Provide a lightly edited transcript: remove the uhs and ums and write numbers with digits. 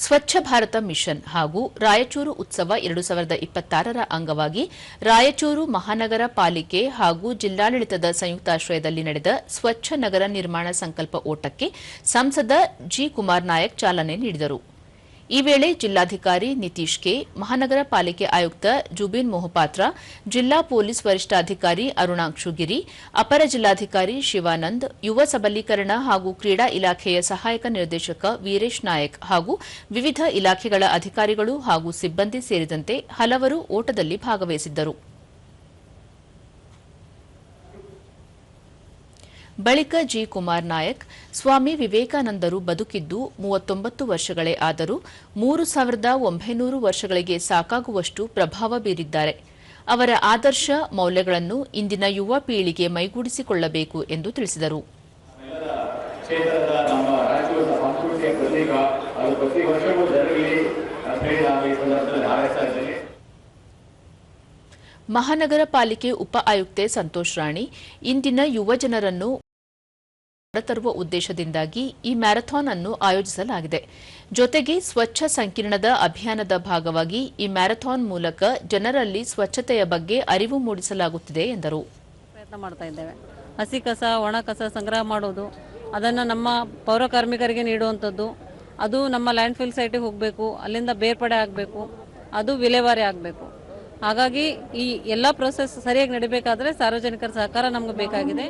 Swachh Bharat mission ಹಾಗೂ ರಾಯಚೂರು ಉತ್ಸವ 2026ರ ಅಂಗವಾಗಿ ರಾಯಚೂರು ಮಹಾನಗರ ಪಾಲಿಕೆ ಹಾಗೂ ಜಿಲ್ಲಾಡಳಿತದ ಸಂಯುಕ್ತಾಶ್ರಯದಲ್ಲಿ ನಡೆದ ಸ್ವಚ್ಛ ನಗರ ನಿರ್ಮಾಣ ಸಂಕಲ್ಪ ಓಟಕ್ಕೆ ಸಂಸದ ಜಿ ಕುಮಾರ್ ನಾಯಕ್ ಚಾಲನೆ ನೀಡಿದರು. ಈ ವೇಳೆ ಜಿಲ್ಲಾಧಿಕಾರಿ ನಿತೀಶ್ ಕೆ, ಮಹಾನಗರ ಪಾಲಿಕೆ ಆಯುಕ್ತ ಜುಬಿನ್ ಮೊಹಪಾತ್ರ, ಜಿಲ್ಲಾ ಪೊಲೀಸ್ ವರಿಷ್ಠಾಧಿಕಾರಿ ಅರುಣಾಕ್ಷು ಗಿರಿ, ಅಪರ ಜಿಲ್ಲಾಧಿಕಾರಿ ಶಿವಾನಂದ್, ಯುವ ಸಬಲೀಕರಣ ಹಾಗೂ ಕ್ರೀಡಾ ಇಲಾಖೆಯ ಸಹಾಯಕ ನಿರ್ದೇಶಕ ವೀರೇಶ್ ನಾಯಕ್ ಹಾಗೂ ವಿವಿಧ ಇಲಾಖೆಗಳ ಅಧಿಕಾರಿಗಳು ಹಾಗೂ ಸಿಬ್ಬಂದಿ ಸೇರಿದಂತೆ ಹಲವರು ಓಟದಲ್ಲಿ ಭಾಗವಹಿಸಿದ್ದರು. ಬಳಿಕ ಜಿ ಕುಮಾರ್ ನಾಯಕ್, ಸ್ವಾಮಿ ವಿವೇಕಾನಂದರು ಬದುಕಿದ್ದು 39 ವರ್ಷಗಳೇ ಆದರೂ 3900 ವರ್ಷಗಳಿಗೆ ಸಾಕಾಗುವಷ್ಟು ಪ್ರಭಾವ ಬೀರಿದ್ದಾರೆ. ಅವರ ಆದರ್ಶ ಮೌಲ್ಯಗಳನ್ನು ಇಂದಿನ ಯುವ ಪೀಳಿಗೆ ಮೈಗೂಡಿಸಿಕೊಳ್ಳಬೇಕು ಎಂದು ತಿಳಿಸಿದರು. ಮಹಾನಗರ ಪಾಲಿಕೆ ಉಪ ಆಯುಕ್ತೆ ಸಂತೋಷ್ ರಾಣಿ, ಇಂದಿನ ಯುವ ಜನರನ್ನು ಹೊರತರುವ ಉದ್ದೇಶದಿಂದಾಗಿ ಈ ಮ್ಯಾರಥಾನ್ ಅನ್ನು ಆಯೋಜಿಸಲಾಗಿದೆ. ಜೊತೆಗೆ ಸ್ವಚ್ಛ ಸಂಕೀರ್ಣದ ಅಭಿಯಾನದ ಭಾಗವಾಗಿ ಈ ಮ್ಯಾರಥಾನ್ ಮೂಲಕ ಜನರಲ್ಲಿ ಸ್ವಚ್ಛತೆಯ ಬಗ್ಗೆ ಅರಿವು ಮೂಡಿಸಲಾಗುತ್ತಿದೆ ಎಂದರು. ಪ್ರಯತ್ನ ಮಾಡ್ತಾ ಇದ್ದೇವೆ. ಹಸಿ ಕಸ, ಒಣ ಕಸ ಸಂಗ್ರಹ ಮಾಡೋದು, ಅದನ್ನು ನಮ್ಮ ಪೌರ ಕಾರ್ಮಿಕರಿಗೆ ನೀಡುವಂಥದ್ದು, ಅದು ನಮ್ಮ ಲ್ಯಾಂಡ್ ಫಿಲ್ ಸೈಟಿಗೆ ಹೋಗಬೇಕು, ಅಲ್ಲಿಂದ ಬೇರ್ಪಡೆ ಆಗಬೇಕು, ಅದು ವಿಲೇವಾರಿ ಆಗಬೇಕು. ಹಾಗಾಗಿ ಈ ಎಲ್ಲ ಪ್ರೊಸೆಸ್ ಸರಿಯಾಗಿ ನಡೀಬೇಕಾದ್ರೆ ಸಾರ್ವಜನಿಕರ ಸಹಕಾರ ನಮಗೆ ಬೇಕಾಗಿದೆ.